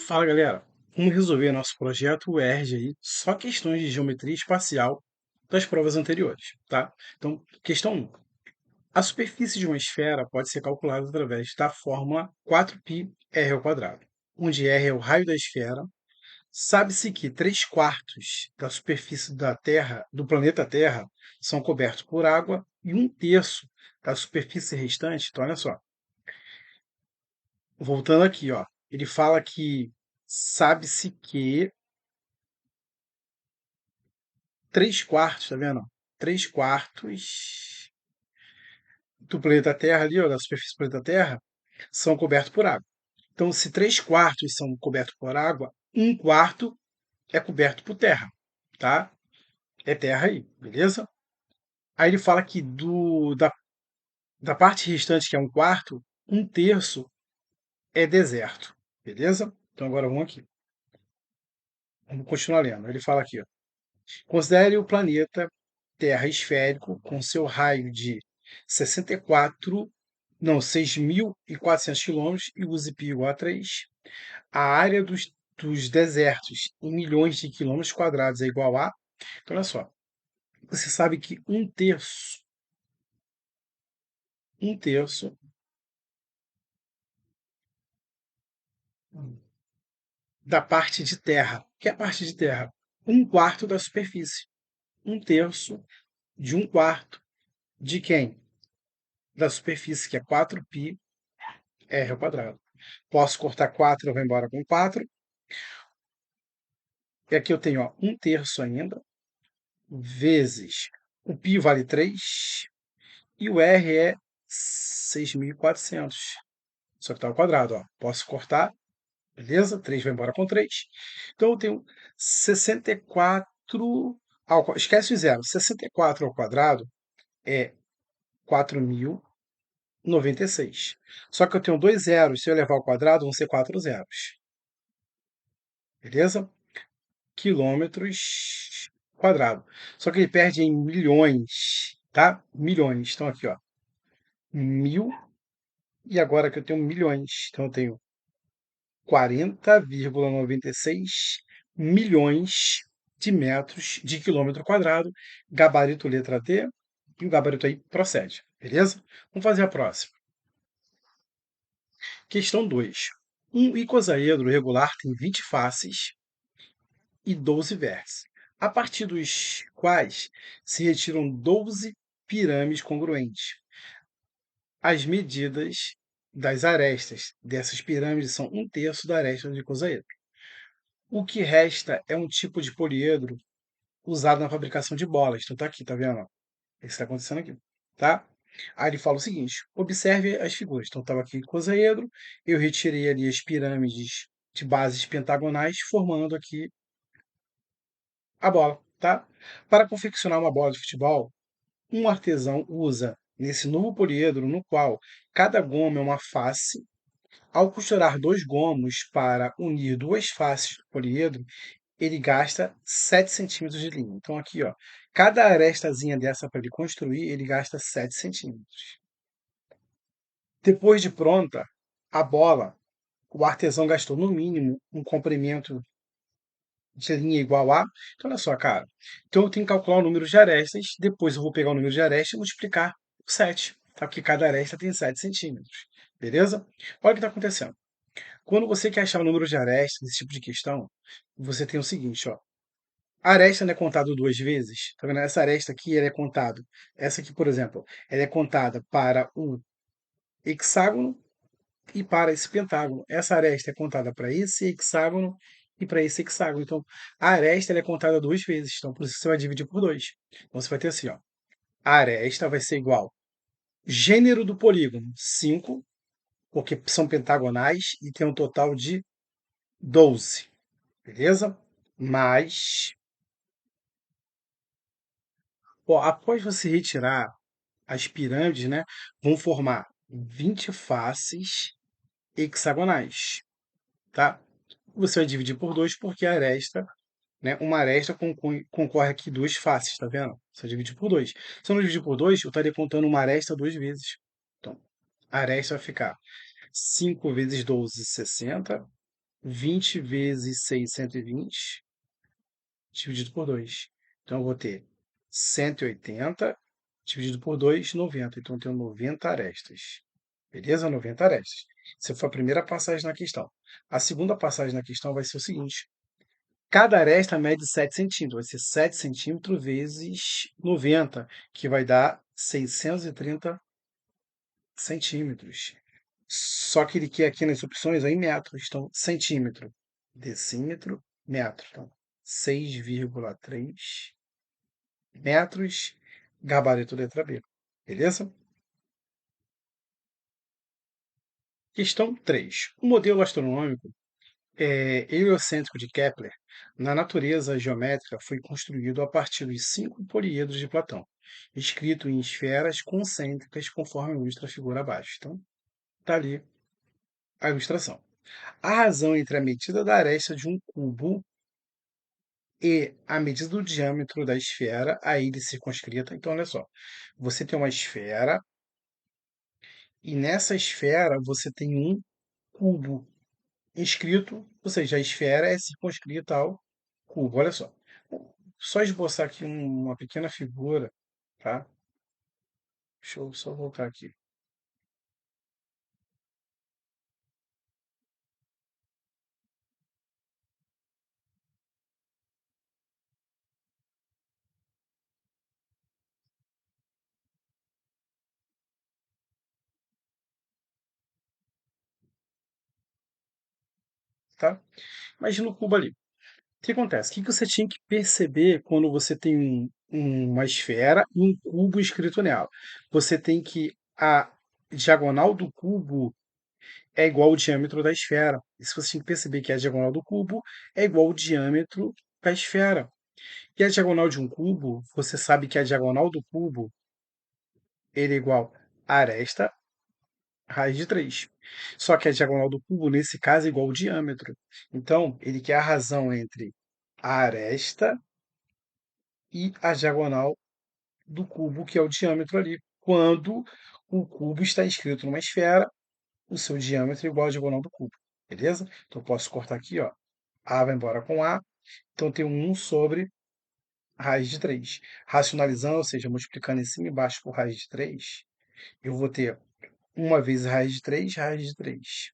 Fala galera, vamos resolver nosso projeto UERJ aí, só questões de geometria espacial das provas anteriores, tá? Então, questão 1. A superfície de uma esfera pode ser calculada através da fórmula 4πr ao quadrado, onde r é o raio da esfera. Sabe-se que 3/4 da superfície da Terra, do planeta Terra, são cobertos por água e 1/3 da superfície restante. Então, olha só, voltando aqui, ó, ele fala que sabe-se que 3/4, tá vendo? 3/4 do planeta Terra ali, ó, da superfície do planeta Terra, são cobertos por água. Então, se 3/4 são cobertos por água, 1/4 é coberto por terra, tá? É terra aí, beleza? Aí ele fala que da parte restante, que é 1/4, 1/3 é deserto, beleza? Então agora vamos aqui. Vamos continuar lendo. Ele fala aqui, ó. Considere o planeta Terra esférico com seu raio de 64, não, 6.400 quilômetros e use π igual a 3. A área dos desertos em milhões de quilômetros quadrados é igual a. Então, olha só. Você sabe que um terço da parte de terra. O que é a parte de terra? 1/4 da superfície. 1/3 de 1/4 de quem? Da superfície, que é 4πr ao quadrado. Posso cortar 4, eu vou embora com 4. E aqui eu tenho, ó, 1/3 ainda, vezes o π vale 3 e o r é 6.400. Só que está ao quadrado, ó. Posso cortar, beleza? 3 vai embora com 3. Então eu tenho 64. Esquece o zero. 64 ao quadrado é 4.096. Só que eu tenho dois zeros. Se eu levar ao quadrado, vão ser 4 zeros. Beleza? Quilômetros quadrado. Só que ele perde em milhões, tá? Milhões. Então aqui, ó, 1.000, e agora que eu tenho milhões, então eu tenho 40,96 milhões de metros de quilômetro quadrado, gabarito letra D, e o gabarito aí procede, beleza? Vamos fazer a próxima. Questão 2. Um icosaedro regular tem 20 faces e 12 vértices, a partir dos quais se retiram 12 pirâmides congruentes. As medidas das arestas dessas pirâmides são 1/3 da aresta do icosaedro. O que resta é um tipo de poliedro usado na fabricação de bolas. Então tá aqui, tá vendo? Isso está acontecendo aqui, tá? Aí ele fala o seguinte: observe as figuras. Então estava aqui icosaedro, eu retirei ali as pirâmides de bases pentagonais, formando aqui a bola, tá? Para confeccionar uma bola de futebol, um artesão usa nesse novo poliedro, no qual cada goma é uma face. Ao costurar dois gomos para unir duas faces do poliedro, ele gasta 7 centímetros de linha. Então, aqui, ó, cada arestazinha dessa para ele construir, ele gasta 7 centímetros. Depois de pronta, a bola, o artesão gastou no mínimo um comprimento de linha igual a. Então, olha só, cara. Então, eu tenho que calcular o número de arestas. Depois, eu vou pegar o número de arestas e multiplicar por 7. Tá? Porque cada aresta tem 7 centímetros. Beleza? Olha o que está acontecendo. Quando você quer achar o número de arestas nesse tipo de questão, você tem o seguinte, ó. A aresta não é contado duas vezes. Tá vendo? Essa aresta aqui, ela é contada. Essa aqui, por exemplo, ela é contada para o hexágono e para esse pentágono. Essa aresta é contada para esse hexágono e para esse hexágono. Então, a aresta ela é contada duas vezes. Então, por isso você vai dividir por dois. Então, você vai ter assim, ó. A aresta vai ser igual gênero do polígono, 5, porque são pentagonais e tem um total de 12. Beleza? Mais, ó, após você retirar as pirâmides, né, vão formar 20 faces hexagonais, tá? Você vai dividir por 2 porque a aresta, né, uma aresta concorre aqui duas faces, tá vendo? Você vai dividir por 2. Se eu não dividir por 2, eu estaria contando uma aresta duas vezes. Então, a aresta vai ficar 5 vezes 12, 60, 20 vezes 620 dividido por 2. Então, eu vou ter 180 dividido por 2, 90. Então, eu tenho 90 arestas. Beleza? 90 arestas. Essa foi a primeira passagem na questão. A segunda passagem na questão vai ser o seguinte. Cada aresta mede 7 centímetros. Vai ser 7 centímetros vezes 90, que vai dar 630 centímetros. Só que ele quer aqui nas opções ó, em metros. Então, centímetro, decímetro, metro. Então, 6,3 metros, gabarito letra B. Beleza? Questão 3. O modelo astronômico heliocêntrico de Kepler, na natureza geométrica, foi construído a partir dos 5 poliedros de Platão, escrito em esferas concêntricas, conforme ilustra a figura abaixo. Então, está ali a ilustração. A razão entre a medida da aresta de um cubo e a medida do diâmetro da esfera, a ele circunscrita. Então, olha só, você tem uma esfera e nessa esfera você tem um cubo inscrito, ou seja, a esfera é circunscrita ao cubo. Olha só. Só esboçar aqui uma pequena figura, tá? Deixa eu só voltar aqui, tá? Imagina o cubo ali. O que acontece? O que você tinha que perceber quando você tem uma esfera e um cubo escrito nela? Você tem que a diagonal do cubo é igual ao diâmetro da esfera. Isso você tem que perceber que a diagonal do cubo é igual ao diâmetro da esfera. E a diagonal de um cubo, você sabe que a diagonal do cubo ele é igual a aresta raiz de 3. Só que a diagonal do cubo, nesse caso, é igual ao diâmetro. Então, ele quer a razão entre a aresta e a diagonal do cubo, que é o diâmetro ali. Quando o cubo está inscrito numa esfera, o seu diâmetro é igual à diagonal do cubo. Beleza? Então, eu posso cortar aqui, ó. A vai embora com A. Então, tem um sobre raiz de 3. Racionalizando, ou seja, multiplicando em cima e embaixo por raiz de 3, eu vou ter uma vez raiz de 3, raiz de 3.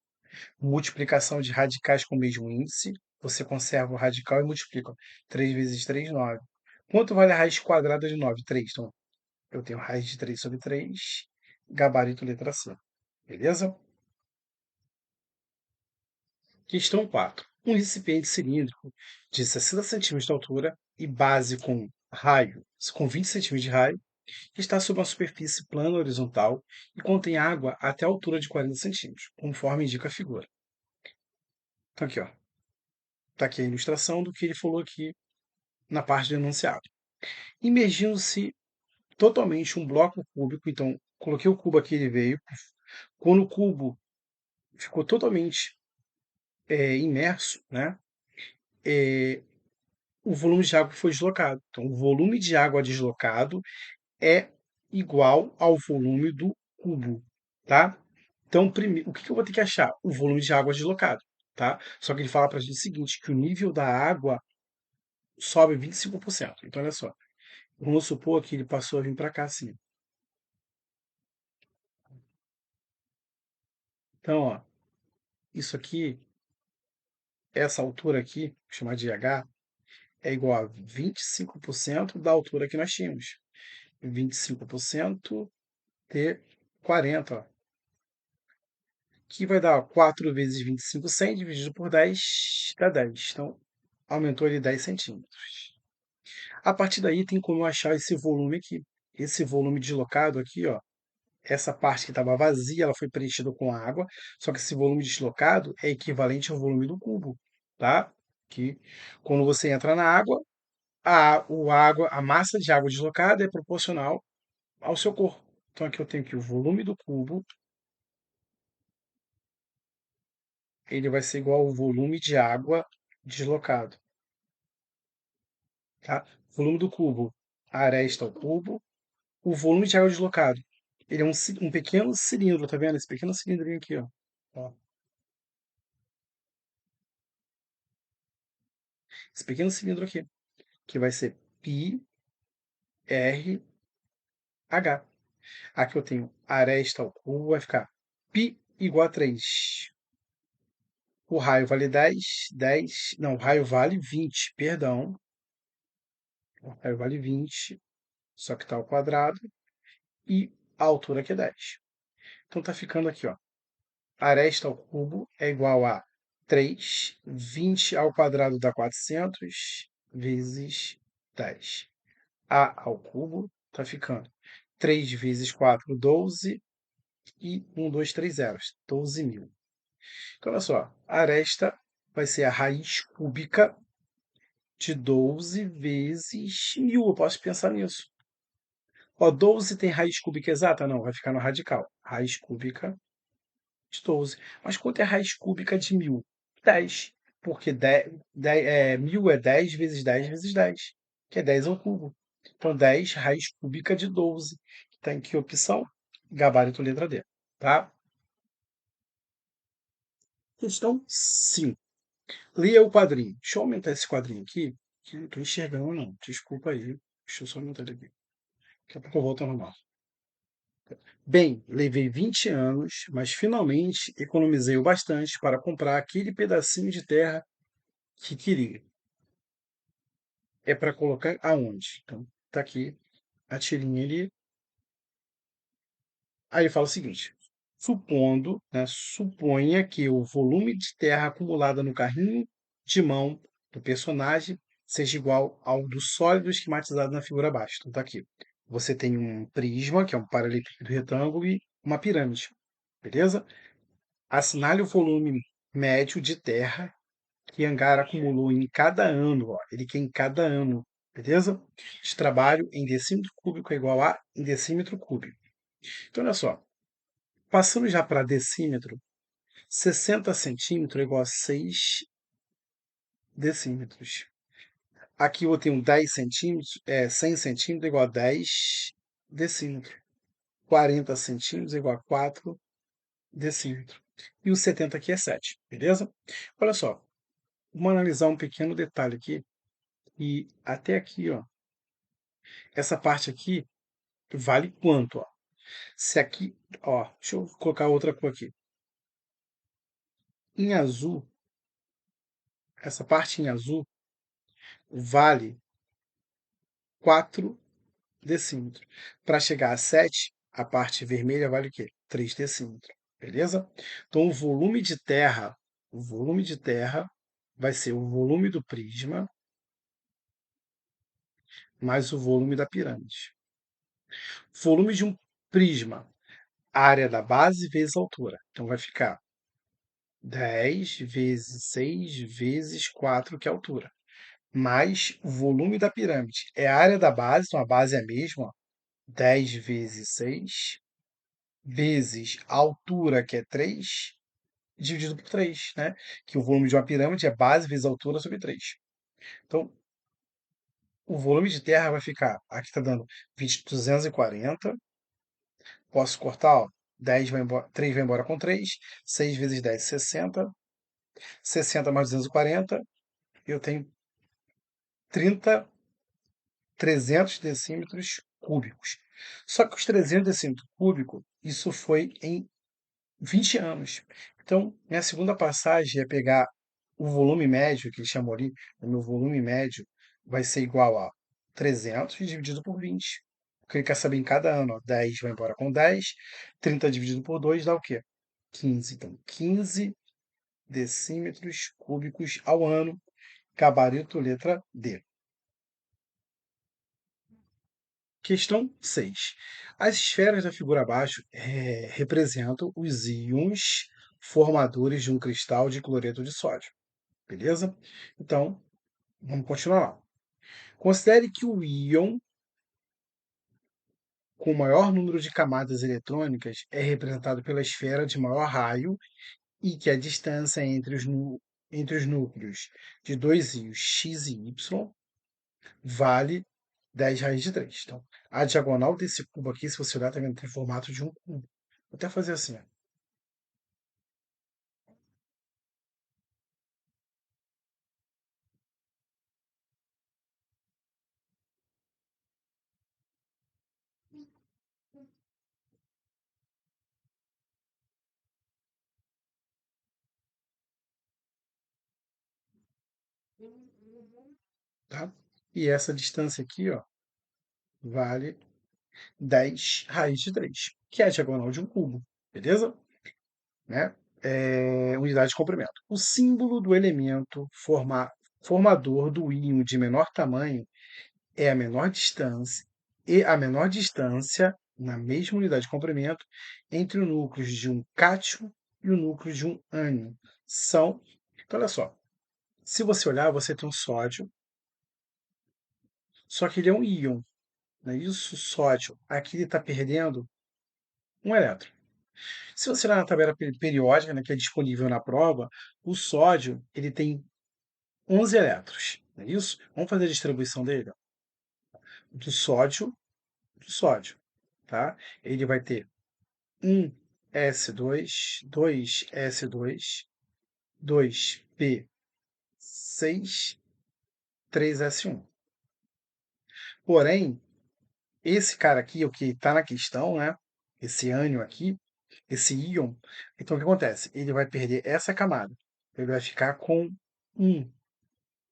Multiplicação de radicais com o mesmo índice, você conserva o radical e multiplica. 3 vezes 3, 9. Quanto vale a raiz quadrada de 9? 3. Então, eu tenho raiz de 3 sobre 3, gabarito letra C. Beleza? Questão 4. Um recipiente cilíndrico de 60 centímetros de altura e base com raio, com 20 centímetros de raio, está sob uma superfície plana horizontal e contém água até a altura de 40 centímetros, conforme indica a figura. Então, aqui, ó. Está aqui a ilustração do que ele falou aqui na parte do enunciado. Imergindo-se totalmente um bloco cúbico, então, coloquei o cubo aqui, ele veio. Quando o cubo ficou totalmente imerso, né, o volume de água foi deslocado. Então, o volume de água deslocado é igual ao volume do cubo, tá? Então, o que eu vou ter que achar? O volume de água deslocado, tá? Só que ele fala para a gente o seguinte, que o nível da água sobe 25%. Então, olha só. Vamos supor que ele passou a vir para cá assim. Então, ó, isso aqui, essa altura aqui, vou chamar de H, é igual a 25% da altura que nós tínhamos. 25% de 40, ó, que vai dar 4 vezes 25, 100, dividido por 10, dá 10. Então, aumentou ele 10 centímetros. A partir daí, tem como eu achar esse volume aqui. Esse volume deslocado aqui, ó, essa parte que estava vazia, ela foi preenchida com água, só que esse volume deslocado é equivalente ao volume do cubo, tá? Que quando você entra na água, a massa de água deslocada é proporcional ao seu corpo. Então aqui eu tenho que o volume do cubo, ele vai ser igual ao volume de água deslocado, tá? Volume do cubo, a aresta ao cubo, o volume de água deslocado. Ele é um pequeno cilindro, tá vendo? Esse pequeno cilindrinho aqui, ó. Ó. esse pequeno cilindro aqui, que vai ser πr H. Aqui eu tenho aresta ao cubo, vai ficar π igual a 3. O raio vale 10, não, o raio vale 20, perdão. O raio vale 20, só que está ao quadrado, e a altura aqui é 10. Então tá ficando aqui, ó. Aresta ao cubo é igual a 3, 20 ao quadrado dá 400, vezes 10. A ao cubo tá ficando 3 vezes 4, 12, e 1, 2, 3 zeros, 12.000. Então, olha só, a aresta vai ser a raiz cúbica de 12 vezes 1.000. Eu posso pensar nisso. Ó, 12 tem raiz cúbica exata? Não, vai ficar no radical. Raiz cúbica de 12. Mas quanto é a raiz cúbica de 1.000? 10. Porque 1.000 é 10 vezes 10 vezes 10, que é 10 ao cubo. Então, 10 raiz cúbica de 12. Está em que opção? Gabarito letra D. Tá? Questão 5. Leia o quadrinho. Deixa eu aumentar esse quadrinho aqui, que eu não estou enxergando, não. Desculpa aí. Deixa eu só aumentar ele aqui. Daqui a pouco eu volto ao normal. Bem, levei 20 anos, mas finalmente economizei o bastante para comprar aquele pedacinho de terra que queria. É para colocar aonde? Então, tá aqui a tirinha ali. Aí ele fala o seguinte: supondo, né, suponha que o volume de terra acumulada no carrinho de mão do personagem seja igual ao do sólido esquematizado na figura abaixo. Então tá aqui. Você tem um prisma, que é um paralelepípedo retângulo, e uma pirâmide. Beleza? Assinale o volume médio de terra que Angar acumulou em cada ano. Ó, ele quer em cada ano. Beleza? De trabalho em decímetro cúbico é igual a em decímetro cúbico. Então, olha só. Passando já para decímetro, 60 centímetros é igual a 6 decímetros. Aqui eu tenho 10 centímetros, 100 centímetros é igual a 10 decímetros. 40 centímetros é igual a 4 decímetros. E o 70 aqui é 7, beleza? Olha só, vamos analisar um pequeno detalhe aqui. E até aqui, ó, essa parte aqui vale quanto? Ó? Se aqui, ó, deixa eu colocar outra cor aqui. Em azul, essa parte em azul vale 4 decímetros. Para chegar a 7, a parte vermelha vale o quê? 3 decímetros. Beleza? Então, o volume de terra vai ser o volume do prisma mais o volume da pirâmide. Volume de um prisma, área da base vezes a altura. Então, vai ficar 10 vezes 6 vezes 4, que é a altura. Mais o volume da pirâmide. É a área da base, então a base é a mesma. Ó, 10 vezes 6 vezes a altura, que é 3, dividido por 3, né? Que o volume de uma pirâmide é base vezes altura sobre 3. Então, o volume de terra vai ficar, aqui está dando 20.240. Posso cortar, ó, 10 vai embora, 3 vai embora com 3, 6 vezes 10, 60. 60 mais 240, eu tenho 30, 300 decímetros cúbicos. Só que os 300 decímetros cúbicos, isso foi em 20 anos. Então, minha segunda passagem é pegar o volume médio, que ele chamou ali, o meu volume médio vai ser igual a 300 dividido por 20. Porque ele quer saber em cada ano, ó, 10 vai embora com 10, 30 dividido por 2 dá o quê? 15. Então, 15 decímetros cúbicos ao ano, gabarito letra D. Questão 6. As esferas da figura abaixo representam os íons formadores de um cristal de cloreto de sódio. Beleza? Então, vamos continuar lá. Considere que o íon com maior número de camadas eletrônicas é representado pela esfera de maior raio e que a distância entre os núcleos de dois íons x e y vale 10 raiz de 3. Então, a diagonal desse cubo aqui, se você olhar, está vendo, tem formato de um cubo. Vou até fazer assim, ó. tá? E essa distância aqui, ó, vale 10 raiz de 3, que é a diagonal de um cubo, beleza? Né? Unidade de comprimento. O símbolo do elemento formador do íon de menor tamanho é a menor distância na mesma unidade de comprimento entre o núcleo de um cátion e o núcleo de um ânion. Então, olha só, se você olhar, você tem um sódio, só que ele é um íon, não é isso? Sódio. Aqui ele está perdendo um elétron. Se você olhar na tabela periódica, né, que é disponível na prova, o sódio ele tem 11 elétrons, não é isso? Vamos fazer a distribuição dele, ó. Do sódio, tá? Ele vai ter um S2, 2S2, 2P6, 3S1. Porém, esse cara aqui, o que está na questão, né? Esse ânion aqui, esse íon, então o que acontece? Ele vai perder essa camada. Ele vai ficar com um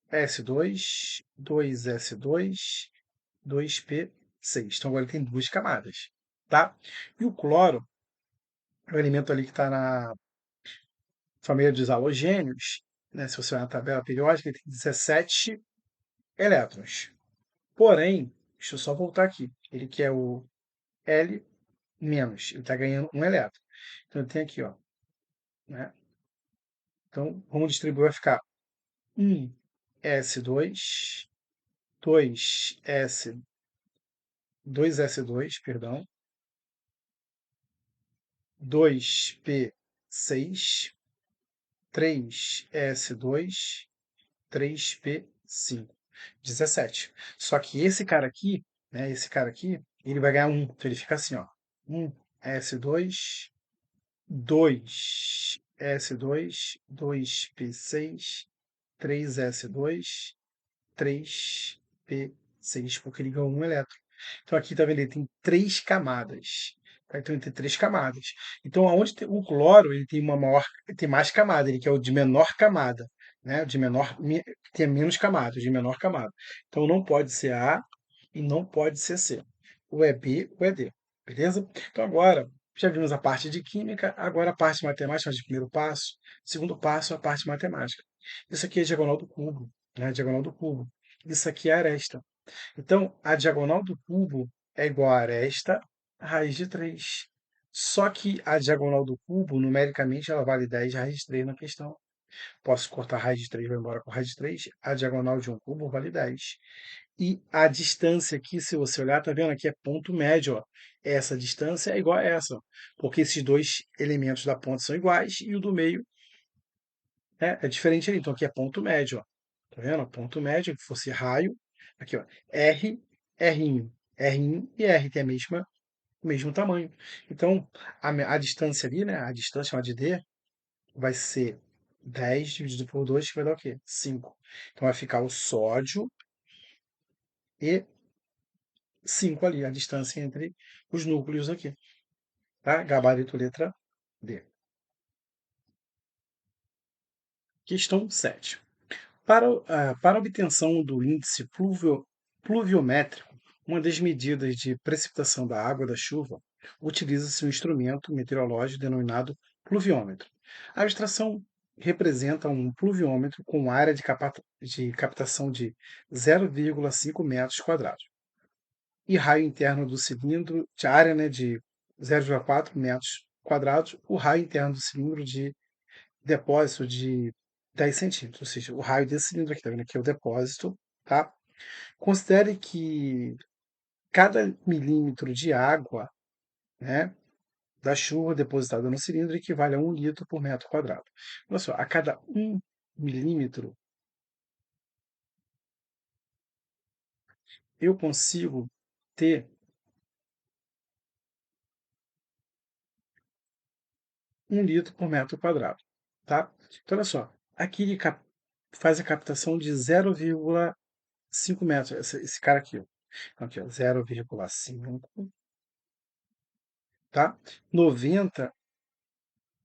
S2, 2S2, 2P6. Então agora ele tem duas camadas, tá? E o cloro é um elemento ali que está na família dos halogênios, né? Se você olhar na tabela periódica, ele tem 17 elétrons. Porém, deixa eu só voltar aqui. Ele quer o L menos, ele está ganhando um elétron. Então ele tem aqui, ó, né? Então vamos distribuir, vai ficar 1S2, 2S, 2S2, perdão, 2P6, 3S2, 3P5. 17. Só que esse cara aqui, né, esse cara aqui, ele vai ganhar um. Então ele fica assim, ó. 1S2, 2S2, 2P6, 3S2, 3P6, porque ele ganhou um elétron. Então aqui, tá vendo? Ele tem três camadas. Tá? Então ele tem três camadas. Então aonde tem o cloro, ele tem uma maior, tem mais camada, ele que é o de menor camada, né? O de menor, tem menos camada, de menor camada. Então não pode ser A e não pode ser C. Ou é B ou é D. Beleza? Então agora, já vimos a parte de química, agora a parte de matemática, de primeiro passo. Segundo passo, a parte matemática. Isso aqui é a diagonal do cubo, né? A diagonal do cubo. Isso aqui é a aresta. Então, a diagonal do cubo é igual a aresta raiz de 3. Só que a diagonal do cubo, numericamente, ela vale 10 raiz de 3 na questão. Posso cortar raiz de 3, vai embora com raiz de 3. A diagonal de um cubo vale 10. E a distância aqui, se você olhar, tá vendo? Aqui é ponto médio, ó. Essa distância é igual a essa, ó, porque esses dois elementos da ponta são iguais e o do meio é diferente ali. Então aqui é ponto médio, ó. Tá vendo? Ponto médio, que fosse raio. Aqui, ó. R, R1. R1 e R tem o mesmo tamanho. Então, a distância ali, né? A distância chamada de D vai ser 10 dividido por 2, que vai dar o quê? 5. Então vai ficar o sódio e 5 ali, a distância entre os núcleos aqui. Tá? Gabarito letra D. Questão 7. Para a obtenção do índice pluviométrico, uma das medidas de precipitação da água da chuva, utiliza-se um instrumento meteorológico denominado pluviômetro. A abstração representa um pluviômetro com área de captação de 0,5 metros quadrados e raio interno do cilindro, de área, né, de 0,4 metros quadrados, o raio interno do cilindro de depósito de 10 centímetros, ou seja, o raio desse cilindro aqui, tá vendo? Aqui é o depósito, tá? Considere que cada milímetro de água, né, da chuva depositada no cilindro equivale a 1 litro por metro quadrado. Olha só, a cada 1 milímetro eu consigo ter 1 litro por metro quadrado, tá? Então, olha só, aqui ele faz a captação de 0,5 metros, esse cara aqui, ó. Então, aqui, ó, 0,5, tá? 90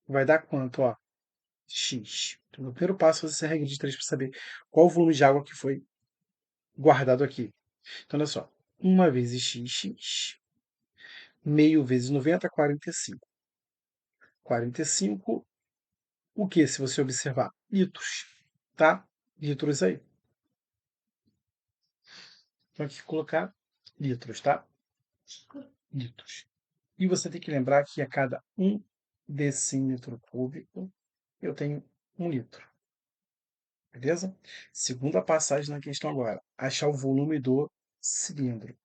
vai dar quanto, ó? X. Então, no primeiro passo, você regra de 3 para saber qual o volume de água que foi guardado aqui. Então, olha só. 1 vezes x, meio vezes 90, 45. 45, o que, se você observar? Litros, tá? Litros aí. Então, aqui colocar litros, tá? Litros. E você tem que lembrar que a cada 1 decímetro cúbico, eu tenho 1 litro. Beleza? Segunda passagem na questão agora. Achar o volume do cilindro.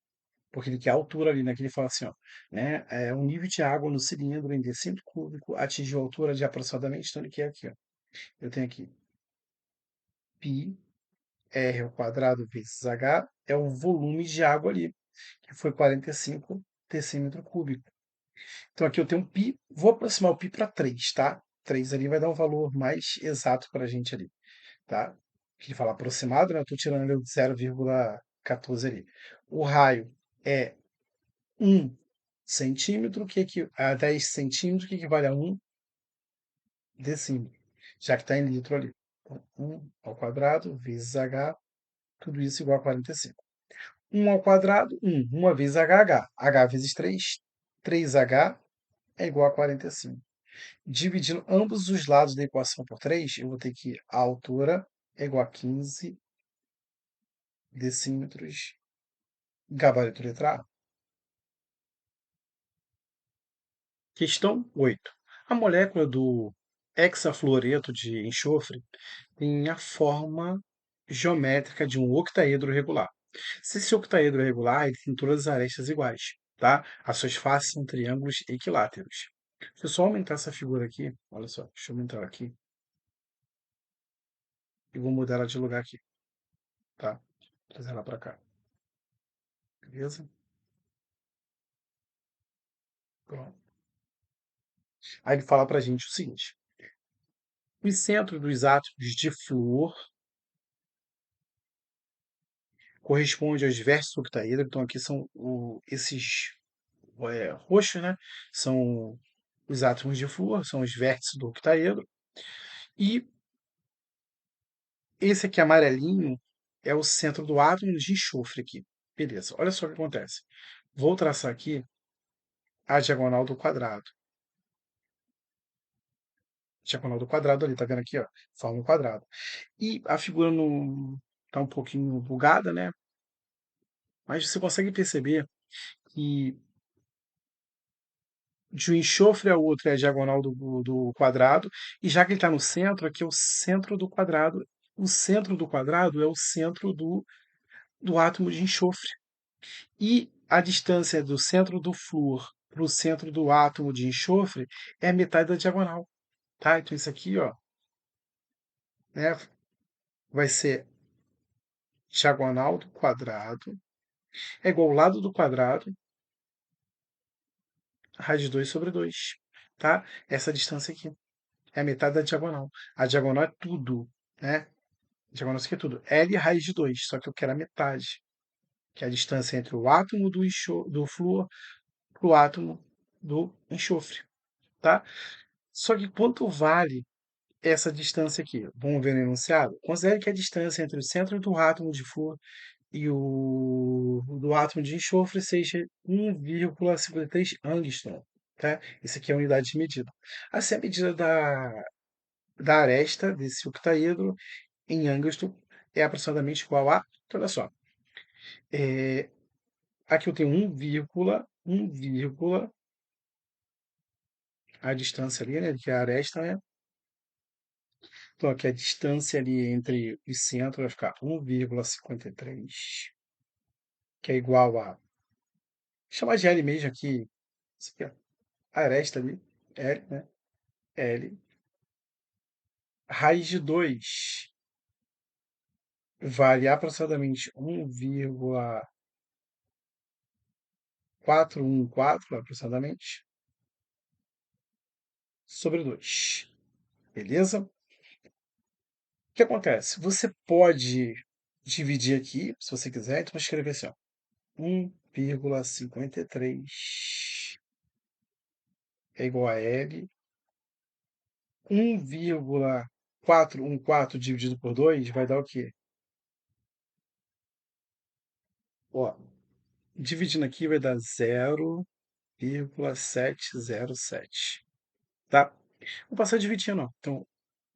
Porque ele quer a altura ali, né? Que ele fala assim, ó, né? O nível de água no cilindro em decímetro cúbico atingiu a altura de aproximadamente, então ele quer aqui, ó. Eu tenho aqui π r ao quadrado vezes h é o volume de água ali, que foi 45 decímetro cúbico. Então aqui eu tenho um π, vou aproximar o π para 3, tá? 3 ali vai dar um valor mais exato para a gente ali, tá? Que ele fala aproximado, né? Eu estou tirando ali o 0,14 ali. O raio é 1 centímetro, a 10 centímetros, que equivale a 1 decímetro, já que está em litro ali. Então, 1 ao quadrado vezes h, tudo isso igual a 45. 1 ao quadrado, 1. 1 vezes h vezes 3, 3h é igual a 45. Dividindo ambos os lados da equação por 3, eu vou ter que a altura é igual a 15 decímetros, gabarito letra A. Questão 8. A molécula do hexafluoreto de enxofre tem a forma geométrica de um octaedro regular. Se esse octaedro é regular, ele tem todas as arestas iguais, tá? As suas faces são triângulos equiláteros. Se eu só aumentar essa figura aqui, olha só, deixa eu aumentar ela aqui e vou mudar ela de lugar aqui, tá? Trazer ela para cá, beleza? Pronto. Aí ele fala pra gente o seguinte: os centros dos átomos de flúor correspondem aos vértices do octaedro. Então aqui são esses roxos, né? São os átomos de flúor, são os vértices do octaedro. E esse aqui amarelinho é o centro do átomo de enxofre aqui. Beleza, olha só o que acontece. Vou traçar aqui a diagonal do quadrado. Diagonal do quadrado ali, tá vendo aqui, ó? Forma um quadrado. E a figura não tá um pouquinho bugada, né? Mas você consegue perceber que de um enxofre ao outro é a diagonal do quadrado, e já que ele está no centro, aqui é o centro do quadrado. O centro do quadrado é o centro do átomo de enxofre. E a distância do centro do flúor para o centro do átomo de enxofre é a metade da diagonal. Tá? Então isso aqui, ó, né, vai ser diagonal do quadrado é igual ao lado do quadrado, raiz de 2 sobre 2. Tá? Essa distância aqui é a metade da diagonal. A diagonal é tudo, né? Diagonal isso aqui é tudo. L raiz de 2, só que eu quero a metade, que é a distância entre o átomo do flúor para o átomo do enxofre, tá? Só que quanto vale essa distância aqui? Vamos ver no enunciado? Considere que a distância entre o centro do átomo de flúor e o do átomo de enxofre seja 1,53 angstrom, tá? Isso aqui é a unidade de medida. Assim, a medida da aresta desse octaedro em angstrom é aproximadamente igual a, então, olha só, é, aqui eu tenho 1, a distância ali, né, que é a aresta, né? Então aqui a distância ali entre os centros vai ficar 1,53, que é igual a, chamar de L mesmo aqui, isso aqui, ó, a aresta ali, L, né? L, raiz de 2 vale aproximadamente 1,414 aproximadamente sobre 2. Beleza? O que acontece? Você pode dividir aqui, se você quiser, então vou escrever assim, ó, 1,53 é igual a L, 1, 4 dividido por 2 vai dar o quê? Ó, dividindo aqui vai dar 0,707, tá? Vou passar dividindo, ó. Então,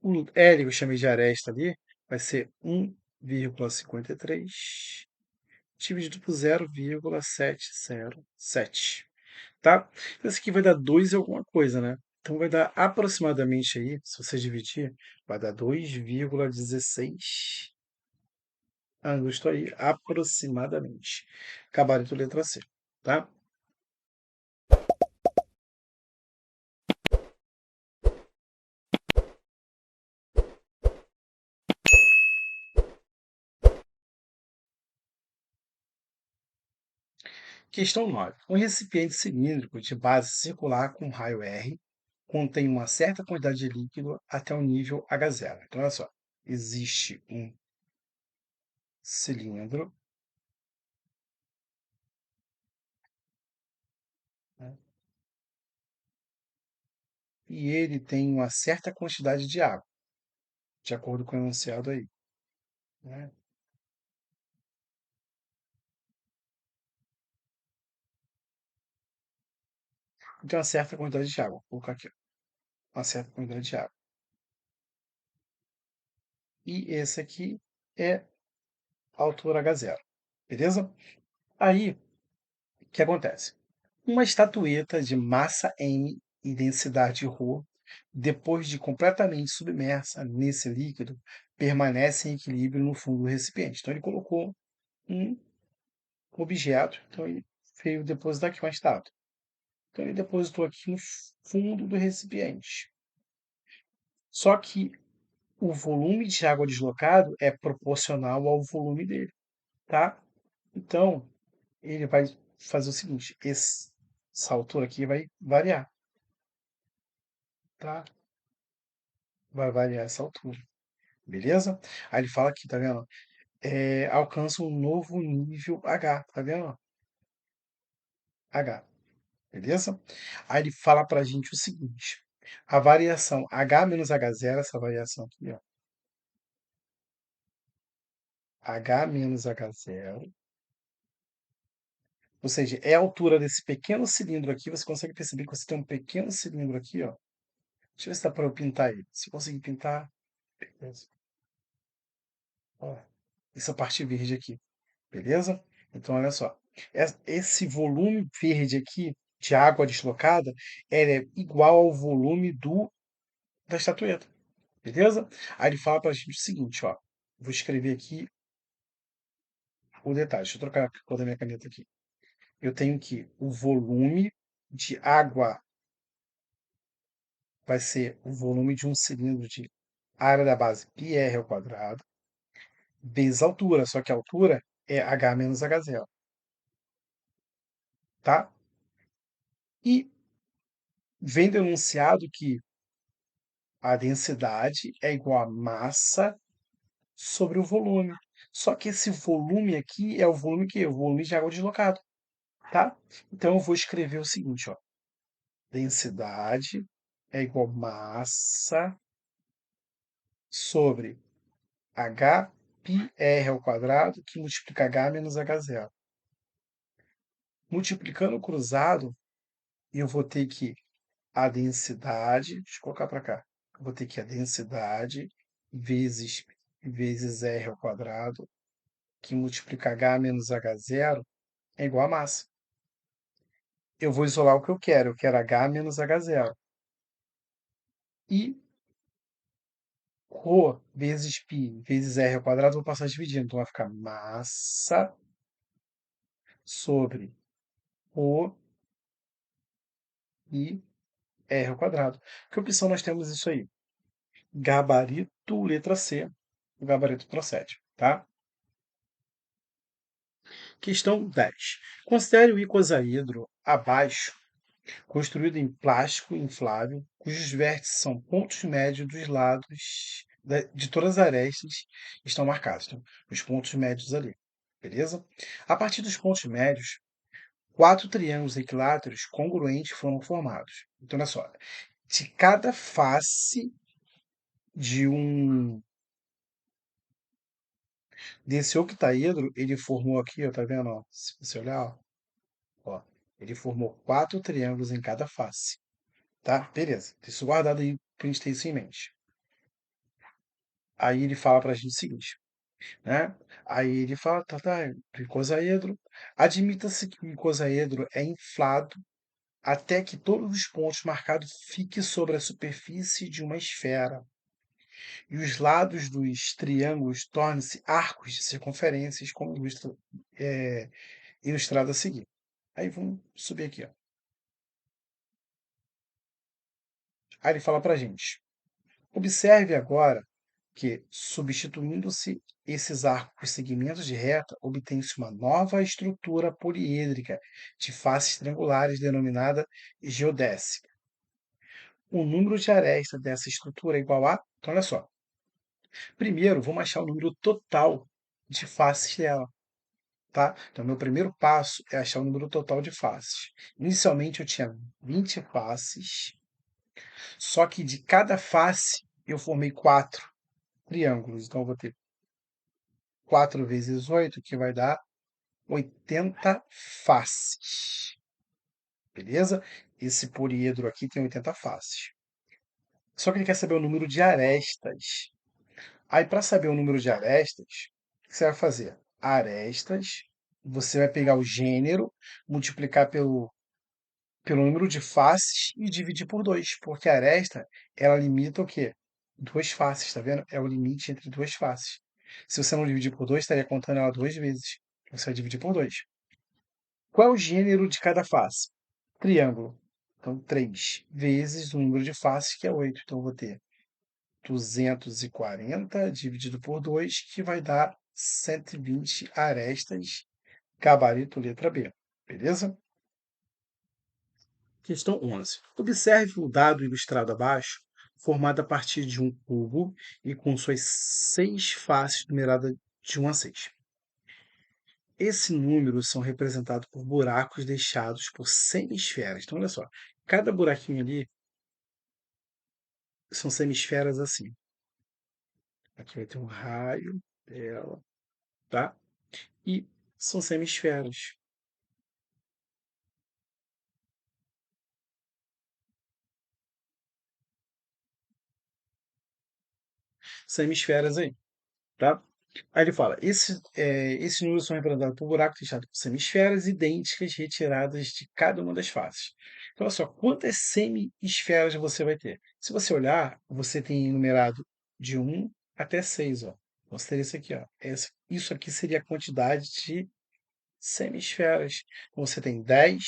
o L que eu chamei de aresta ali vai ser 1,53 dividido por 0,707, tá? Então, isso aqui vai dar 2 e alguma coisa, né? Então, vai dar aproximadamente aí, se você dividir, vai dar 2,16 ângulos aí, aproximadamente. Gabarito letra C, tá? Questão 9. Um recipiente cilíndrico de base circular com raio R contém uma certa quantidade de líquido até o nível H0. Então, olha só, existe um cilindro, né, e ele tem uma certa quantidade de água, de acordo com o enunciado aí, né? Então, uma certa quantidade de água. Vou colocar aqui, ó, uma certa quantidade de água. E esse aqui é a altura H0, beleza? Aí, o que acontece? Uma estatueta de massa m e densidade ρ, depois de completamente submersa nesse líquido, permanece em equilíbrio no fundo do recipiente. Então, ele colocou um objeto, então ele veio depositar aqui uma estátua. Então, ele depositou aqui no fundo do recipiente. Só que o volume de água deslocado é proporcional ao volume dele, tá? Então, ele vai fazer o seguinte, essa altura aqui vai variar, tá? Vai variar essa altura, beleza? Aí ele fala aqui, tá vendo? Alcança um novo nível H, tá vendo? H, beleza? Aí ele fala pra gente o seguinte, a variação H menos H0, essa variação aqui, ó, H menos H0, ou seja, é a altura desse pequeno cilindro aqui, você consegue perceber que você tem um pequeno cilindro aqui, ó. Deixa eu ver se dá para eu pintar ele. Se eu conseguir pintar, beleza. Ó, essa parte verde aqui, beleza? Então, olha só. Esse volume verde aqui de água deslocada é igual ao volume da estatueta, beleza? Aí ele fala para a gente o seguinte, ó. Vou escrever aqui o detalhe. Deixa eu trocar a cor da minha caneta aqui. Eu tenho que o volume de água vai ser o volume de um cilindro de área da base πr ao quadrado, vezes a altura, só que a altura é h menos h0, tá? E vem denunciado que a densidade é igual a massa sobre o volume. Só que esse volume aqui é o volume que? O volume de água deslocado, tá? Então eu vou escrever o seguinte, ó. Densidade é igual a massa sobre h πr ao quadrado, que multiplica h menos h0. Multiplicando o cruzado, eu vou ter que a densidade, deixa eu colocar para cá, eu vou ter que a densidade vezes R ao quadrado, que multiplica H menos H0, é igual a massa. Eu vou isolar o que eu quero H menos H0. E ρ vezes π vezes R ao quadrado, vou passar dividindo, então vai ficar massa sobre ρ e R ao quadrado. Que opção nós temos isso aí? Gabarito, letra C. O gabarito procede, tá? Questão 10. Considere o icosaedro abaixo, construído em plástico inflável, cujos vértices são pontos médios dos lados de todas as arestas estão marcados. Então, os pontos médios ali. Beleza? A partir dos pontos médios, 4 triângulos equiláteros congruentes foram formados. Então, olha só. De cada face de um desse octaedro, ele formou aqui, ó, tá vendo? Ó, se você olhar, ó, ele formou quatro triângulos em cada face, tá? Beleza, deixa isso guardado aí pra gente ter isso em mente. Aí ele fala pra gente o seguinte, né? Aí ele fala, tá, o icosaedro. Admita-se que o icosaedro é inflado até que todos os pontos marcados fiquem sobre a superfície de uma esfera e os lados dos triângulos tornem-se arcos de circunferências, como ilustrado a seguir. Aí vamos subir aqui, ó. Aí ele fala para gente: observe agora que, substituindo-se esses arcos por segmentos de reta, obtém-se uma nova estrutura poliêdrica de faces triangulares denominada geodésica. O número de arestas dessa estrutura é igual a. Então, olha só. Primeiro, vamos achar o número total de faces dela. Tá? Então, meu primeiro passo é achar o número total de faces. Inicialmente, eu tinha 20 faces, só que de cada face eu formei quatro triângulos. Então, eu vou ter 4 vezes 8, que vai dar 80 faces. Beleza? Esse poliedro aqui tem 80 faces. Só que ele quer saber o número de arestas. Aí, para saber o número de arestas, o que você vai fazer? Arestas, você vai pegar o gênero, multiplicar pelo número de faces e dividir por 2, porque a aresta, ela limita o quê? Duas faces, tá vendo? É o limite entre duas faces. Se você não dividir por 2, estaria contando ela duas vezes. Você vai dividir por 2. Qual é o gênero de cada face? Triângulo. Então, 3 vezes o número de faces, que é 8. Então, eu vou ter 240 dividido por 2, que vai dar 120 arestas, gabarito letra B. Beleza? Questão 11. Observe o dado ilustrado abaixo, formado a partir de um cubo e com suas 6 faces numeradas de 1 a 6. Esses números são representados por buracos deixados por semisferas. Então, olha só, cada buraquinho ali são semisferas assim. Aqui vai ter um raio dela, tá? E são semisferas. Semisferas aí, tá? Aí ele fala: esses números são representados por buracos fechados por semisferas idênticas retiradas de cada uma das faces. Então, olha só, quantas semisferas você vai ter? Se você olhar, você tem numerado de 1 até 6. Ó. Então, seria isso aqui. Ó. Isso aqui seria a quantidade de semisferas. Então, você tem 10,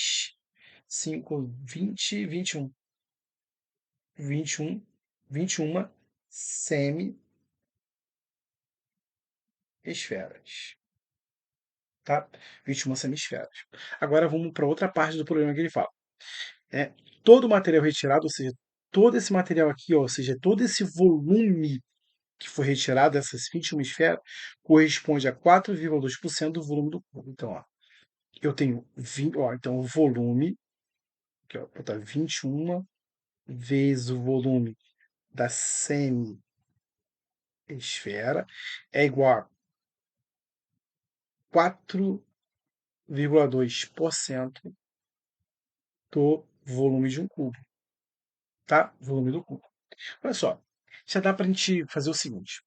5, 20, 21. 21, 21 semi-esferas. Tá? 21 semisferas. Agora vamos para outra parte do problema que ele fala. É, todo o material retirado, ou seja, todo esse material aqui, ó, ou seja, todo esse volume que foi retirado dessas 21 esferas, corresponde a 4,2% do volume do cubo. Então, ó, eu tenho 20, ó, então o volume, que ó, botar 21 vezes o volume da semi-esfera é igual a 4,2% do volume de um cubo, tá? Volume do cubo. Olha só, já dá para a gente fazer o seguinte.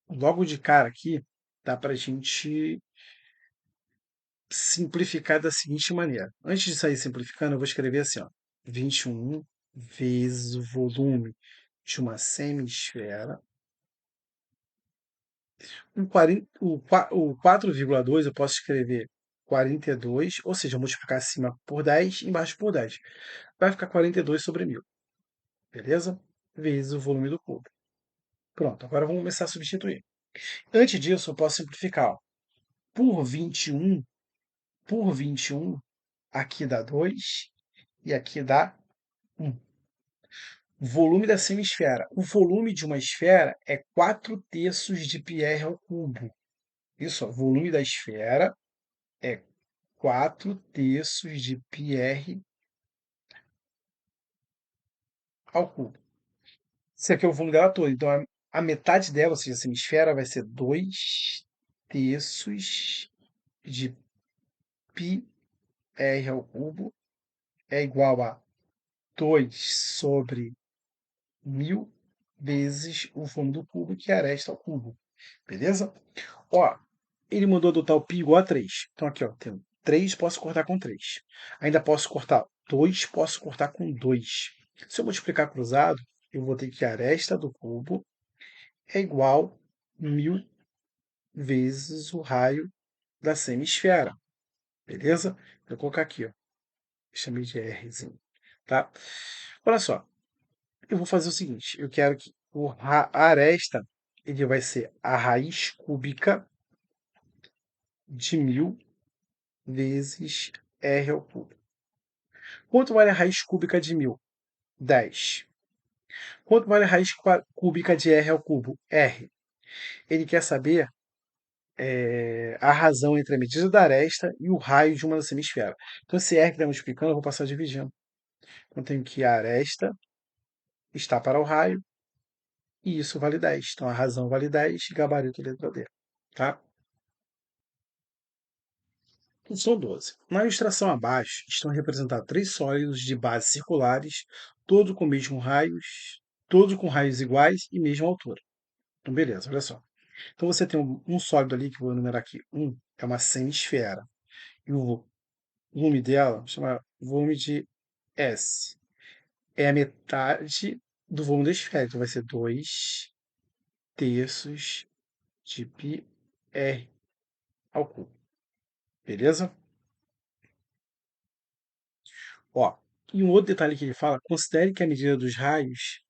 Logo de cara aqui, dá para a gente simplificar da seguinte maneira. Antes de sair simplificando, eu vou escrever assim, ó, 21 vezes o volume de uma semisfera. O 4,2 eu posso escrever 42, ou seja, multiplicar acima por 10, embaixo por 10. Vai ficar 42 sobre 1000, beleza? Vezes o volume do cubo. Pronto, agora vamos começar a substituir. Antes disso, eu posso simplificar. Ó. Por 21, por 21, aqui dá 2 e aqui dá 1. Volume da semisfera. O volume de uma esfera é 4 terços de Pierre ao cubo. Isso, ó, volume da esfera é 4 terços de Pierre ao cubo. Esse aqui é o volume dela toda. Então, a metade dela, ou seja, essa esfera, vai ser 2 terços de πr ao cubo é igual a 2 sobre 1000 vezes o volume do cubo, que é a aresta ao cubo. Beleza? Ó, ele mandou adotar o π igual a 3. Então aqui, ó, tem 3, posso cortar com 3. Ainda posso cortar 2, posso cortar com 2. Se eu multiplicar cruzado, eu vou ter que a aresta do cubo é igual a 1000 vezes o raio da semisfera. Beleza? Vou colocar aqui, ó. Chamei de Rzinho. Tá? Olha só. Eu vou fazer o seguinte. Eu quero que a aresta ele vai ser a raiz cúbica de 1000 vezes r ao cubo. Quanto vale a raiz cúbica de 1000? 10. Quanto vale a raiz cúbica de r ao cubo? R. Ele quer saber a razão entre a medida da aresta e o raio de uma semisfera. Então, esse r que está multiplicando, eu vou passar dividindo. Então, tenho que a aresta está para o raio e isso vale 10. Então, a razão vale 10, gabarito letra D. Tá? Função 12. Na ilustração abaixo estão representados 3 sólidos de bases circulares, todos com mesmo raios, todos com raios iguais e mesma altura. Então, beleza, olha só. Então você tem um sólido ali, que eu vou enumerar aqui. É uma semisfera. E o volume dela chama volume de S. É a metade do volume da esfera. Então vai ser 2 terços de πr ao cubo. Beleza? Ó, e um outro detalhe que ele fala, considere que a medida dos raios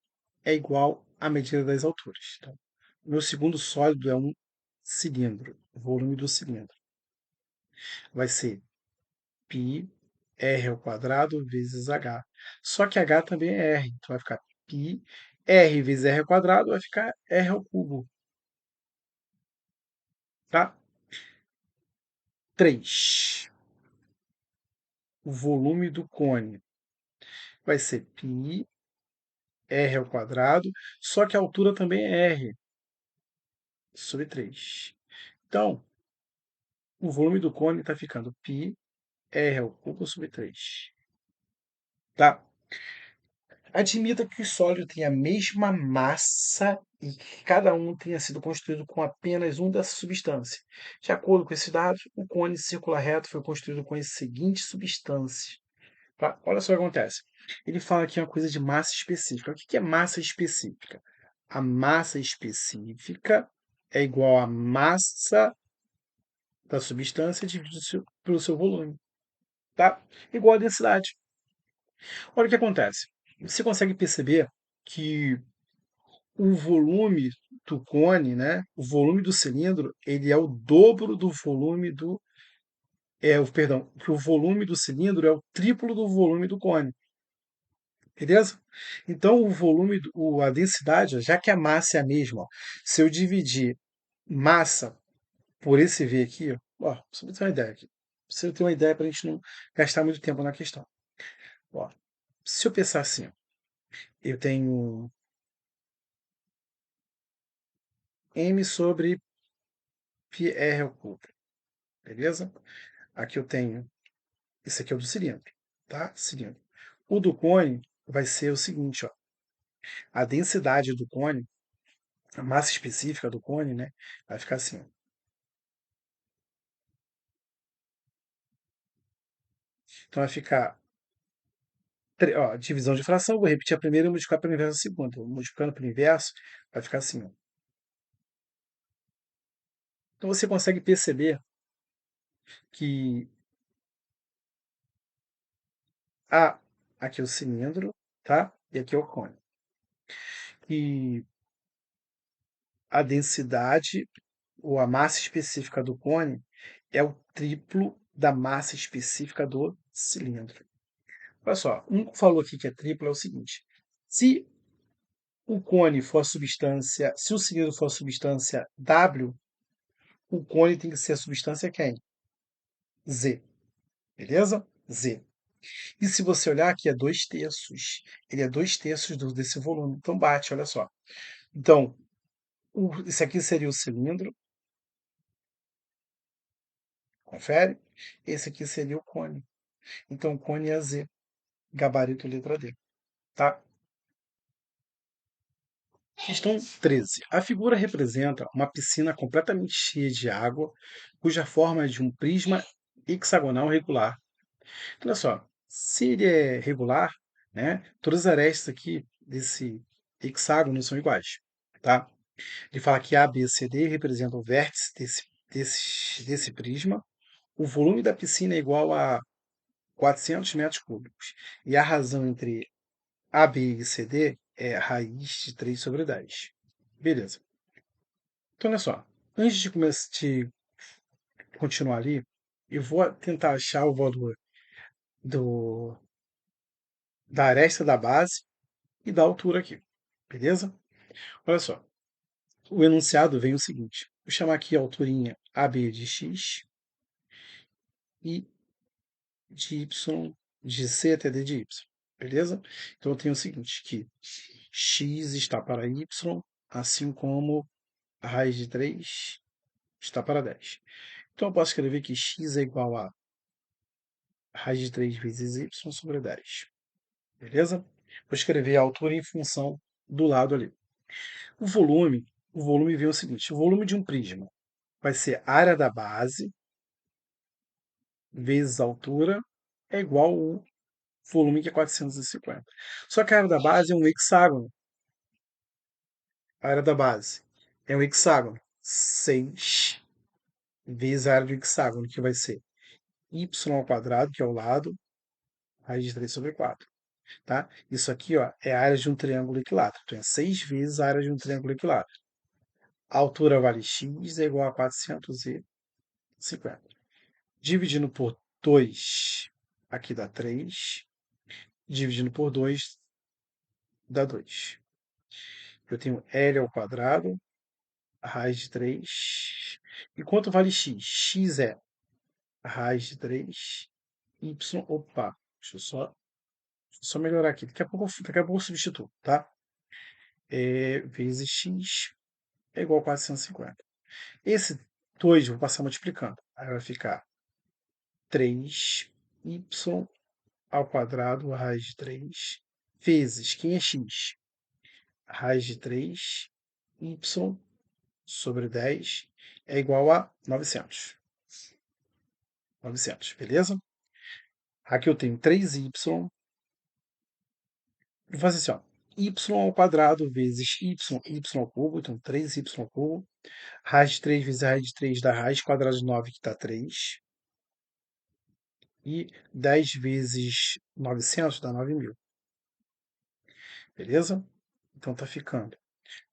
é igual à medida das alturas. Então, o meu segundo sólido é um cilindro, o volume do cilindro. Vai ser π r ao quadrado vezes h. Só que h também é r, então vai ficar π r vezes r ao quadrado, vai ficar r ao cubo. Tá? 3. O volume do cone vai ser π r ao quadrado, só que a altura também é r, sobre 3. Então, o volume do cone está ficando π r ao cubo sobre 3. Tá? Admita que os sólidos têm a mesma massa e que cada um tenha sido construído com apenas um dessa substância. De acordo com esses dados, o cone circular reto foi construído com as seguintes substâncias. Tá? Olha só o que acontece. Ele fala aqui uma coisa de massa específica. O que é massa específica? A massa específica é igual à massa da substância dividido pelo seu volume. Tá? Igual a densidade. Olha o que acontece. Você consegue perceber que o volume do cone, né, o volume do cilindro, ele é o dobro do volume do. Perdão, que o volume do cilindro é o triplo do volume do cone. Beleza? Então, o volume, a densidade, já que a massa é a mesma, ó, se eu dividir massa por esse V aqui, ó, só para ter uma ideia aqui. Você ter uma ideia para a gente não gastar muito tempo na questão. Ó, se eu pensar assim, eu tenho m sobre πr ao cubo, beleza? Aqui eu tenho, esse aqui é o do cilindro, tá? Cilindro. O do cone vai ser o seguinte, ó, a densidade do cone, a massa específica do cone, né, vai ficar assim, ó. Então vai ficar, ó, divisão de fração, vou repetir a primeira e multiplicar pelo inverso a segunda. Multiplicando pelo inverso, vai ficar assim, ó. Então você consegue perceber que aqui é o cilindro, tá? E aqui é o cone. E a densidade ou a massa específica do cone é o triplo da massa específica do cilindro. Olha só, um falou aqui que é triplo é o seguinte: se o cone for a substância, se o cilindro for a substância W, o cone tem que ser a substância quem? Z. Beleza? Z. E se você olhar aqui, é 2/3. Ele é 2/3 desse volume. Então bate, olha só. Então, esse aqui seria o cilindro, confere? Esse aqui seria o cone. Então, o cone é Z, gabarito letra D, tá? Questão 13. A figura representa uma piscina completamente cheia de água, cuja forma é de um prisma hexagonal regular. Olha só, se ele é regular, né, todas as arestas aqui desse hexágono são iguais, tá? Ele fala que A, B, C, D representam o vértice desse prisma. O volume da piscina é igual a 400 metros cúbicos. E a razão entre A, B e C, D é a raiz de 3/10. Beleza. Então, olha só. Antes de começar de continuar ali, eu vou tentar achar o valor do, da aresta da base e da altura aqui. Beleza? Olha só. O enunciado vem o seguinte. Vou chamar aqui a alturinha AB de x e de y, de c até d de y. Beleza? Então eu tenho o seguinte, que x está para y, assim como a raiz de 3 está para 10. Então eu posso escrever que x é igual a raiz de 3 vezes y sobre 10. Beleza? Vou escrever a altura em função do lado ali. O volume vem o seguinte, o volume de um prisma vai ser a área da base vezes a altura é igual ao volume que é 450. Só que a área da base é um hexágono. A área da base é um hexágono. 6 vezes a área do hexágono, que vai ser y ao quadrado, que é o lado, raiz de 3 sobre 4. Tá? Isso aqui ó, é a área de um triângulo equilátero. Então é 6 vezes a área de um triângulo equilátero. A altura vale x é igual a 450. Dividindo por 2, aqui dá 3. Dividindo por 2, dá 2. Eu tenho L ao quadrado, raiz de 3. E quanto vale x? X é a raiz de 3. Y, opa, deixa eu só melhorar aqui. Daqui a pouco eu substituo, tá? Vezes x é igual a 450. Esse 2 eu vou passar multiplicando. Aí vai ficar 3y ao quadrado, raiz de 3, vezes, quem é x? Raiz de 3, y sobre 10 é igual a 900. 900, beleza? Aqui eu tenho 3y, vou fazer assim, ó, y ao quadrado vezes y ao cubo, então 3y ao cubo, raiz de 3 vezes a raiz de 3 dá raiz quadrada de 9, que dá 3, e 10 vezes 900 dá 9.000, beleza? Então tá ficando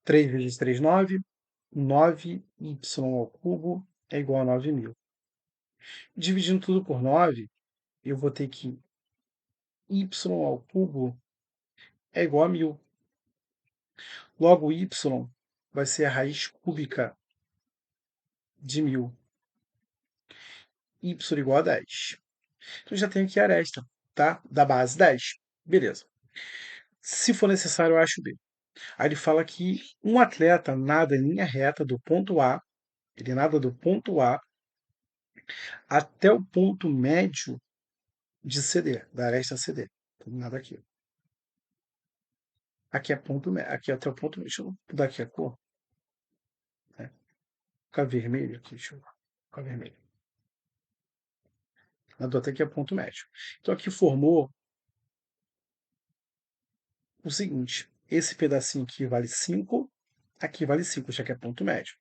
3 vezes 3, 9, 9y ao cubo é igual a 9.000. Dividindo tudo por 9, eu vou ter que y ao cubo é igual a 1.000. Logo, y vai ser a raiz cúbica de 1.000. Y igual a 10. Então já tenho aqui a aresta, tá? Da base 10. Beleza. Se for necessário, eu acho B. Aí ele fala que um atleta nada em linha reta do ponto A, ele nada do ponto A até o ponto médio de CD, da aresta CD. Então, nada aqui. Aqui é ponto médio, aqui é até o ponto médio. Deixa eu mudar aqui a cor. Né? Ficar vermelho aqui, deixa eu ficar vermelho. Nadou até aqui é ponto médio. Então aqui formou o seguinte, esse pedacinho aqui vale 5, aqui vale 5, já que é ponto médio.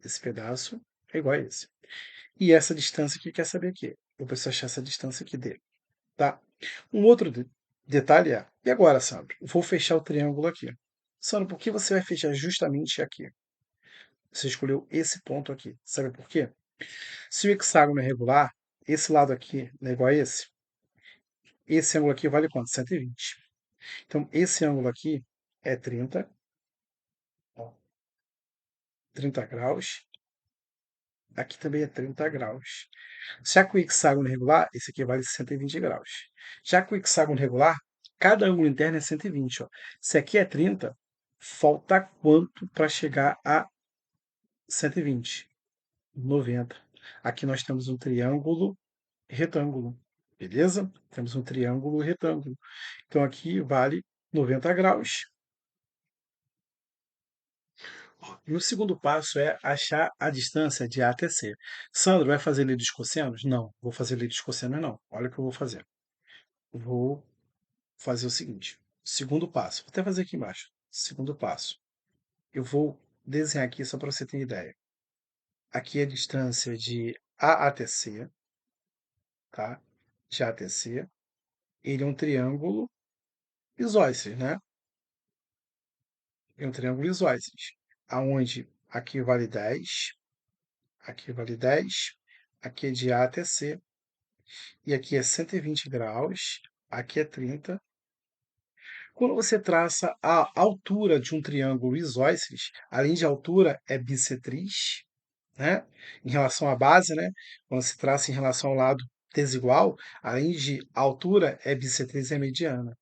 Esse pedaço é igual a esse. E essa distância aqui quer saber o quê? Eu preciso achar essa distância aqui dele. Tá? Um outro detalhe é, e agora, Sandro? Vou fechar o triângulo aqui. Sandro, por que você vai fechar justamente aqui? Você escolheu esse ponto aqui. Sabe por quê? Se o hexágono é regular, esse lado aqui não é igual a esse. Esse ângulo aqui vale quanto? 120. Então, esse ângulo aqui é 30, ó, 30 graus. aqui também é 30 graus. Já que o hexágono regular, esse aqui vale 120 graus. Já que o hexágono regular, cada ângulo interno é 120. Ó. Se aqui é 30, falta quanto para chegar a 120? 90. Aqui nós temos um triângulo retângulo, beleza? Temos um triângulo retângulo. Então aqui vale 90 graus. E o segundo passo é achar a distância de A até C. Sandro, vai fazer lei dos cossenos? Não, vou fazer lei dos cossenos não. Olha o que eu vou fazer. Vou fazer o seguinte. Segundo passo. Vou até fazer aqui embaixo. Segundo passo. Eu vou desenhar aqui só para você ter ideia. Aqui é a distância de A até C, tá? De A até C. Ele é um triângulo isósceles, né? É um triângulo isósceles. Aonde aqui vale 10, aqui vale 10, aqui é de A até C, e aqui é 120 graus, aqui é 30. Quando você traça a altura de um triângulo isósceles, além de altura, é bissetriz, né? Em relação à base, né? Quando se traça em relação ao lado desigual, além de altura, é bissetriz e é mediana.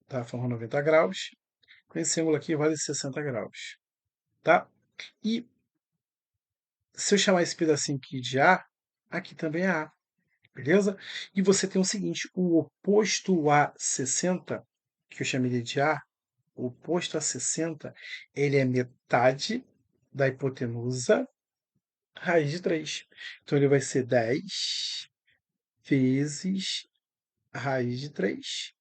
Tá? Forma 90 graus. Com esse ângulo aqui vale 60 graus. Tá? E se eu chamar esse pedacinho aqui de A, aqui também é A. Beleza? E você tem o seguinte, o oposto a 60, que eu chamei de A, o oposto a 60, ele é metade da hipotenusa raiz de 3. Então ele vai ser 10 vezes a raiz de 3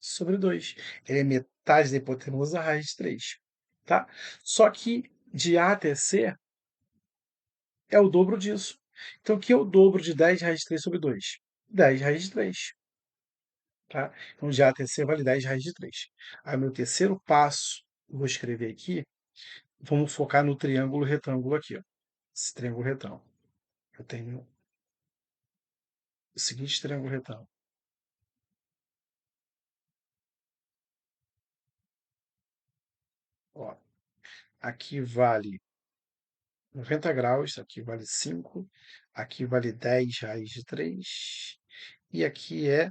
sobre 2. Ele é metade da hipotenusa raiz de 3. Tá? Só que de A até C é o dobro disso. Então, o que é o dobro de 10 raiz de 3 sobre 2? 10 raiz de 3. Tá? Então, de A até C vale 10 raiz de 3. Aí, meu terceiro passo, eu vou escrever aqui, vamos focar no triângulo retângulo aqui. Ó. Esse triângulo retângulo. Eu tenho o seguinte triângulo retângulo. Ó, aqui vale 90 graus, aqui vale 5, aqui vale 10 raiz de 3, e aqui é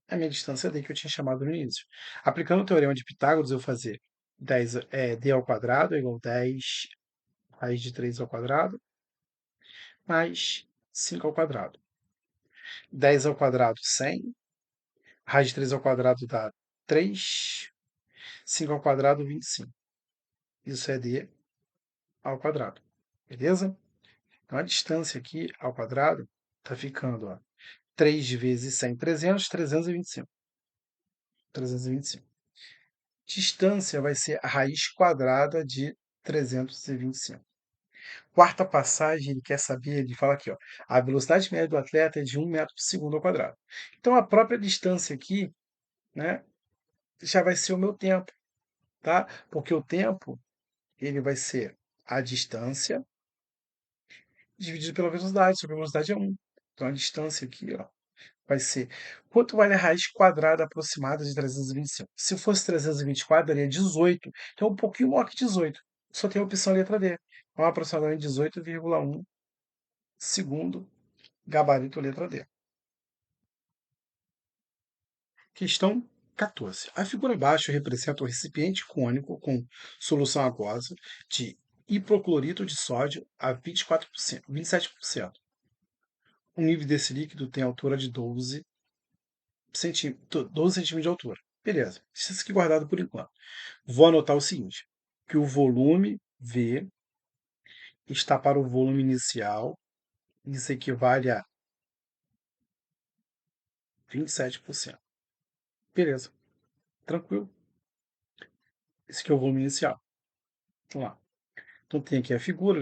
a minha distância d que eu tinha chamado no início. Aplicando o teorema de Pitágoras, eu vou fazer 10, d ao quadrado é igual a 10 raiz de 3 ao quadrado, mais 5 ao quadrado. 10 ao quadrado, 100. Raiz de 3 ao quadrado dá 3. 5 ao quadrado, 25. Isso é d ao quadrado. Beleza? Então, a distância aqui ao quadrado está ficando, ó, 3 vezes 100, 300, 325. 325. Distância vai ser a raiz quadrada de 325. Quarta passagem, ele quer saber, ele fala aqui, ó, a velocidade média do atleta é de 1 metro por segundo ao quadrado. Então, a própria distância aqui, né, já vai ser o meu tempo, tá? Porque o tempo, ele vai ser a distância dividido pela velocidade, sobre a velocidade é 1. Então, a distância aqui, ó, vai ser quanto vale a raiz quadrada aproximada de 325? Se fosse 324, daria 18. Então, um pouquinho maior que 18. Só tem a opção letra D. Então, aproximadamente 18,1 segundo, gabarito letra D. Questão 14. A figura abaixo representa um recipiente cônico com solução aquosa de hipoclorito de sódio a 24%, 27%. O nível desse líquido tem altura de 12 centímetros de altura. Beleza. Isso aqui guardado por enquanto. Vou anotar o seguinte, que o volume V está para o volume inicial, isso equivale a 27%. Beleza. Tranquilo. Esse aqui é o volume inicial. Vamos lá. Então tem aqui a figura,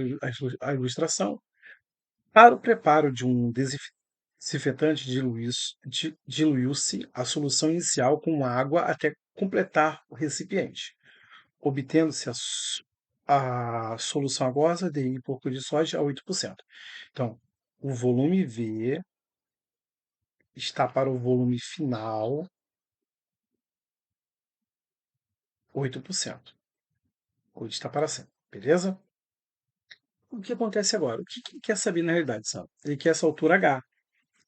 a ilustração. Para o preparo de um desinfetante, diluiu-se a solução inicial com água até completar o recipiente, obtendo-se a solução aquosa de hipoclorito de sódio a 8%. Então, o volume V está para o volume final 8%. Hoje está para 100. beleza? O que acontece agora? O que ele quer saber na realidade, Sam? Ele quer essa altura H.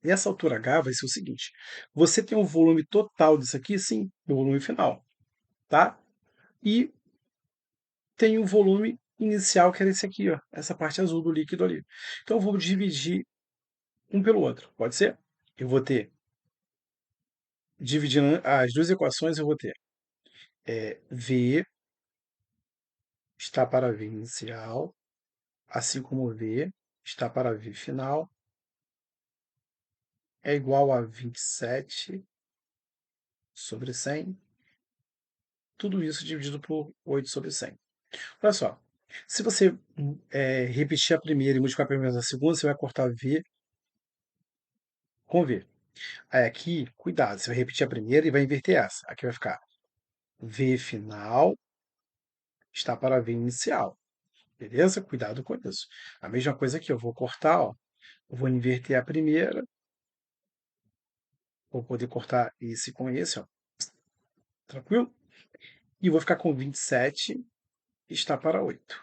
E essa altura H vai ser o seguinte: você tem o volume total disso aqui, sim, o volume final, tá? E tem o volume inicial, que era esse aqui, ó, essa parte azul do líquido ali. Então eu vou dividir um pelo outro, pode ser? Eu vou ter, dividindo as duas equações, eu vou ter V está para V inicial, assim como V está para V final, é igual a 27/100, tudo isso dividido por 8/100. Olha só, se você repetir a primeira e multiplicar a primeira pela segunda, você vai cortar V com V. Aí aqui, cuidado, você vai repetir a primeira e vai inverter essa. Aqui vai ficar V final está para V inicial. Beleza? Cuidado com isso. A mesma coisa aqui, eu vou cortar, ó. Eu vou inverter a primeira. Vou poder cortar esse com esse, ó. Tranquilo? E vou ficar com 27 está para 8.